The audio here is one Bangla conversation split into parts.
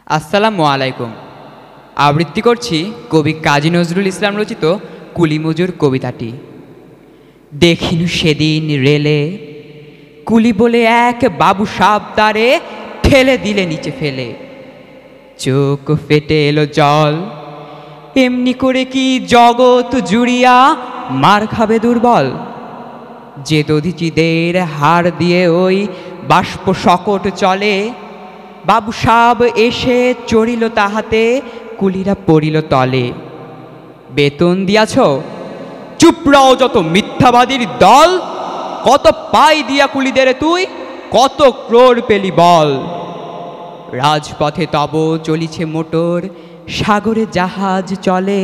আসসালামু আলাইকুম। আবৃত্তি করছি কবি কাজী নজরুল ইসলাম রচিত কুলি মজুর কবিতাটি। দেখিনু সেদিন রেলে কুলি বলে এক বাবু সাপ তারে ঠেলে দিলে নিচে ফেলে, চোখ ফেটে এলো জল। এমনি করে কি জগৎ জুড়িয়া মার খাবে দুর্বল? যে দধিচিদের হাড় দিয়ে ওই বাষ্প শকট চলে, বাবু সাব এসে চড়িল তাহাতে, কুলিরা পড়িল তলে। বেতন দিয়াছ? চুপ রও যত মিথ্যাবাদীর দল। কত পাই দিয়া কুলিদের তুই, কত ক্রোড় পেলি বল। রাজপথে তব চলিছে মোটর, সাগরে জাহাজ চলে,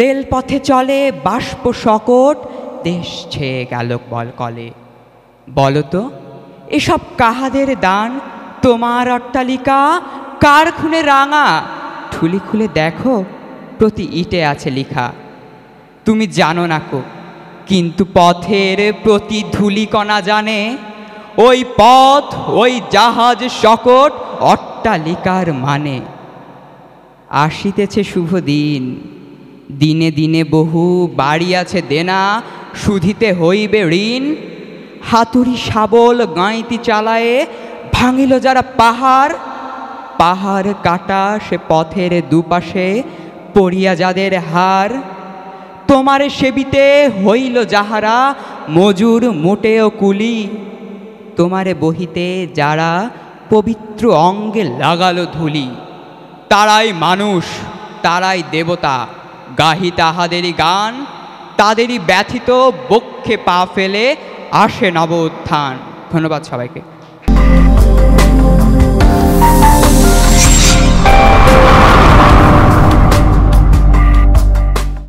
রেলপথে চলে বাষ্প শকট, দেশ ছেয়ে গেল বল কলে। বলতো এসব কাহাদের দান? তোমার অট্টালিকা কার খুনে রাঙা? ঠুলি খুলে দেখো, প্রতি ইটে আছে লিখা। তুমি জানো না কো, কিন্তু পথের প্রতি ধূলিকণা জানে, ওই পথ ওই জাহাজ শকট অট্টালিকার মানে। আসিতেছে শুভ দিন, দিনে দিনে বহু বাড়ি আছে দেনা, শুধিতে হইবে ঋণ। হাতুড়ি শাবল গাঁইতি চালায়ে ভাঙিল যারা পাহাড়, পাহাড় কাটা সে পথের দুপাশে পড়িয়া যাদের হার। তোমারে সেবিতে হইল যাহারা মজুর মোটেও কুলি, তোমারে বহিতে যারা পবিত্র অঙ্গে লাগালো ধুলি। তারাই মানুষ, তারাই দেবতা, গাহি তাহাদেরই গান, তাদেরই ব্যথিত বক্ষে পা ফেলে আসে নব উত্থান। ধন্যবাদ সবাইকে।